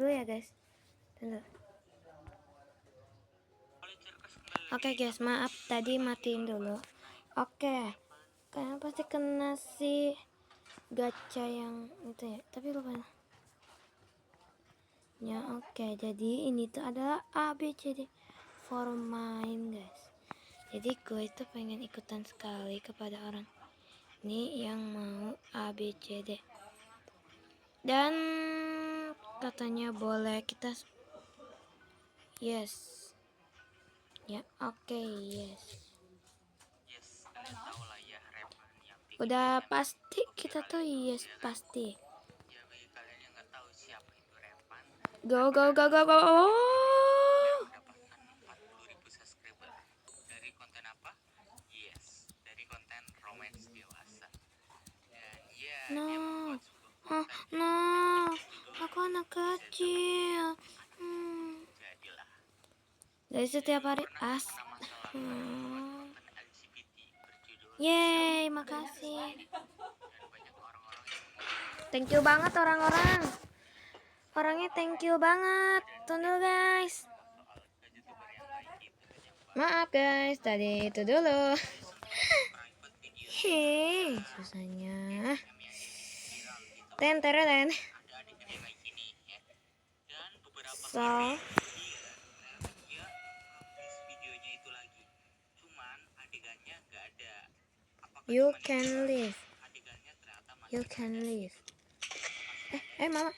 dulu ya guys. Tunggu. Oke guys, maaf tadi matiin dulu. Oke, kalian pasti kena si gacha yang itu ya, tapi lupa ya. Oke, jadi ini tuh adalah ABCD for main guys. Jadi gue itu pengen ikutan sekali kepada orang ini yang mau ABCD, dan katanya boleh kita yes ya. Oke, yes. Udah pasti kita tuh yes pasti. Go go go go go. Oh. Dari konten apa? Yes, dari konten romance dewasa. Dan ya, No. dia membuat sebuah konten No. Aku anak kecil. Jadilah. Dari setiap hari as. Yeay, makasih. Thank you banget orang-orang. Orangnya thank you banget. Tunggu guys. Maaf guys, tadi itu dulu. Hei, susahnya. Ten. So, you can leave. You can leave. Mama.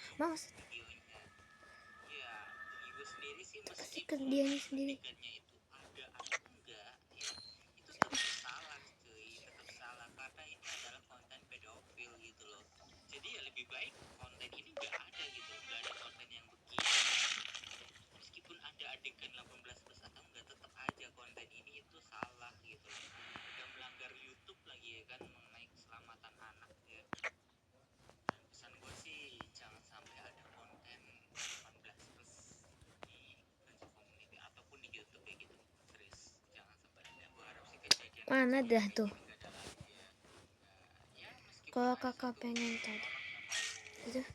Kasih ke dia sendiri. Jadi ya lebih baik konten ini nggak ada gitu, nggak ada konten yang begini. Meskipun ada adegan 18+ atau enggak, tetap aja konten ini itu salah gitu. Udah melanggar YouTube lagi ya kan, mengenai keselamatan anak ya. Dan pesan gue sih jangan sampai ada konten 18+ di community ataupun di YouTube ya gitu. Terus jangan sampai ada. Gue harap sih kejadian Mana dah tuh? Kalau kakak pengen tadi itu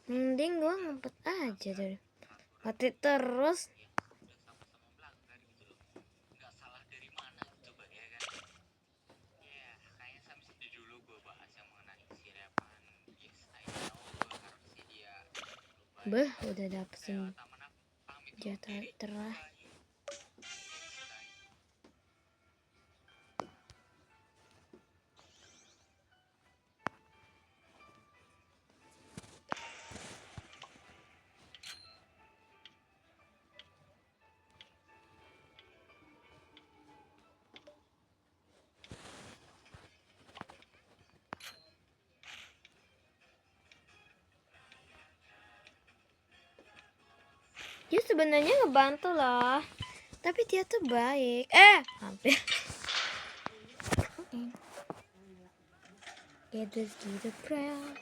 mending gua ngumpet aja deh, mati terus. Udah dapet senjata terah. Dia sebenarnya ngebantu lah, tapi dia tuh baik. Hampir. Gitu friend.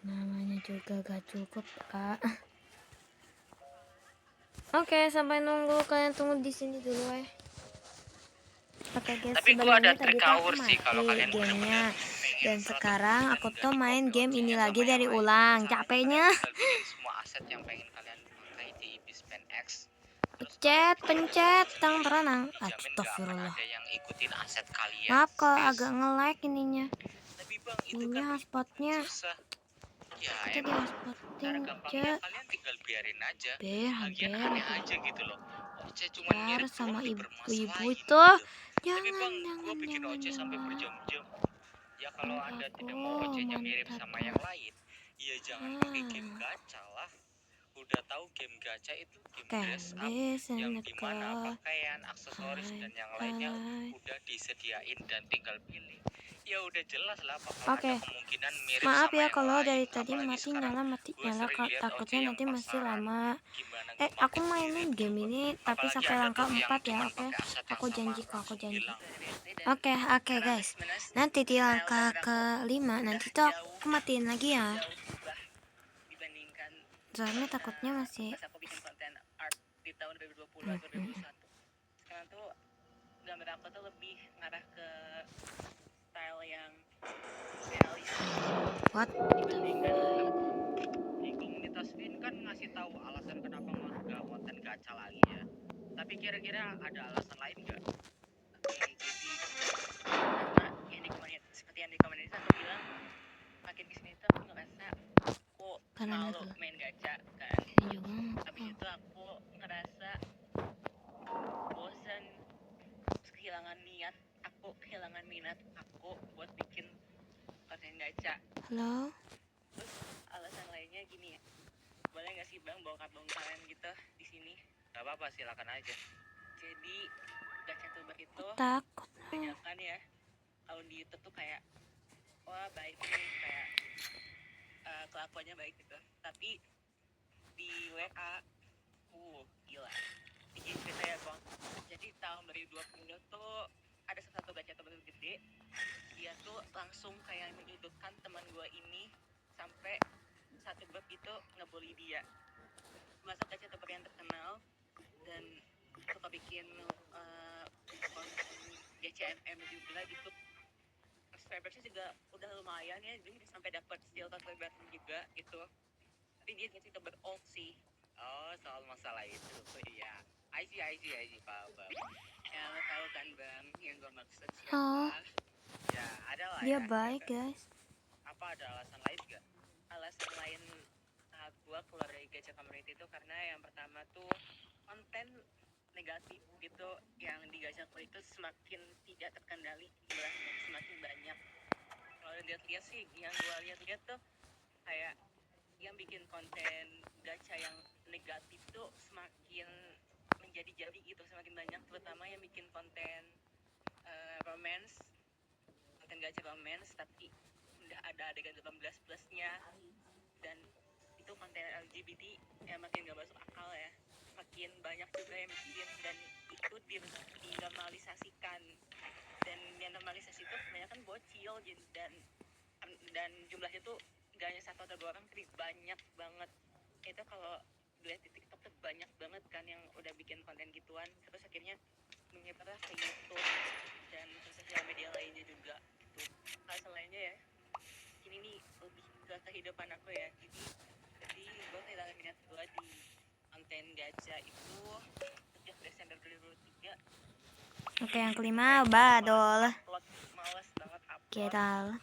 Namanya juga gak cukup kak. Oke, sampai nunggu, kalian tunggu di sini dulu ya. Oke guys, tapi gua ada tadi trik hour sih kalau kalian gamenya. Dan sekarang aku tuh main game ini lagi dari ulang. Capeknya. Semua aset yang pengen kalian pakai di Bispen X. Pencet tang teranang. Astagfirullah. Maaf kalau agak nge-lag ininya. Ininya hotspotnya. Ya Tadi emang hotspotin gampangnya kalian tinggal biarin aja. hampir Aja gitu loh. Oce cuma ngirim sama doang ibu-ibu dipermasalahin itu. gitu. Tapi bang, gue bikin Oce sampai berjam-jam. Ya kalau anda tidak mau Oce-nya mirip sama yang lain, ya jangan pakai game gacha lah. Udah tahu game gacha itu game dress up yang dimana pakaian, aksesoris dan yang lainnya udah disediain dan tinggal pilih. Ya udah jelas lah bakal ada kemungkinan mirip. Maaf sama ya yang kalau lain. dari tadi Apalagi mati nyala takutnya Oce nanti yang masih pasaran. lama. Gimana Aku mainin game ini tapi apalagi sampai Anda langkah tuh yang 4 ya. cuman Oke, pakai aset yang aku sama janji kok, langsung hilang. Oke guys, nanti di langkah ke-5 nanti tuh aku matiin lagi ya. Soalnya takutnya masih pas aku bikin konten art di tahun 2020 2020 atau 2021. Sekarang tuh gambar aku tuh lebih ngarah ke style yang realistis What? dibandingkan di komunitas Vin kan ngasih tahu alasan kenapa nggak konten gacha lagi ya. Tapi kira-kira ada alasan lain nggak? Oke, jadi karena yang di komunitas, seperti yang di komunitas aku bilang, makin kesini tuh aku ngerasa aku Karena malu tuh. main gacha kan. Ini juga. Habis itu aku ngerasa bosan, terus kehilangan minat aku buat bikin konten gacha. Halo. Terus alasan lainnya gini ya, boleh nggak sih bang bongkar-bongkaran gitu di sini? Gak apa-apa, silakan aja. Jadi gacha tuber itu Takut. kebanyakan ya kalau di YouTube tuh kayak wah baik nih, kayak kelakuannya baik gitu. Tapi di WA gila. Ini cerita ya bang. Jadi tahun 2020 tuh ada satu gacha tuber gede. Dia tuh langsung kayak menyudutkan teman gue ini sampai satu bab itu ngebully dia. Masuk gacha tuber yang terkenal dan suka bikin konten GCMM juga gitu. Subscribersnya juga udah lumayan ya, jadi sampai dapat steel subscriber juga gitu. Tapi dia gacha tuber old sih. Oh, soal masalah itu. Iya. I see, paham. Ya, lo tahu kan bang, yang gue maksud siapa? Oh. Ya, ada lah Dia ya. baik, guys. Apa ada alasan lain gak? Alasan lain gue keluar dari gacha community itu karena yang pertama tuh konten negatif gitu yang di gacha itu semakin tidak terkendali, jumlahnya semakin banyak. Kalau lihat-lihat sih, yang gue lihat-lihat tuh kayak yang bikin konten gacha yang negatif tuh semakin menjadi-jadi gitu, semakin banyak, terutama yang bikin konten romance, konten gacha romance tapi udah ada adegan 18 plusnya, dan itu konten LGBT yang makin gak masuk akal ya, makin banyak juga yang bikin, dan itu dinormalisasikan, dan yang normalisasi itu kebanyakan bocil dan jumlahnya tuh gak hanya satu atau dua orang, tapi banyak banget. Itu kalau dilihat di TikTok tuh banyak banget kan yang udah bikin konten gituan, terus akhirnya menyebar ke YouTube dan sosial media lainnya juga gitu. Alasan lainnya ya, ini nih lebih ke kehidupan aku ya, jadi gue kehilangan minat gue di konten gacha itu sejak Desember 2023. Oke, yang kelima, badol. Males banget upload. Kita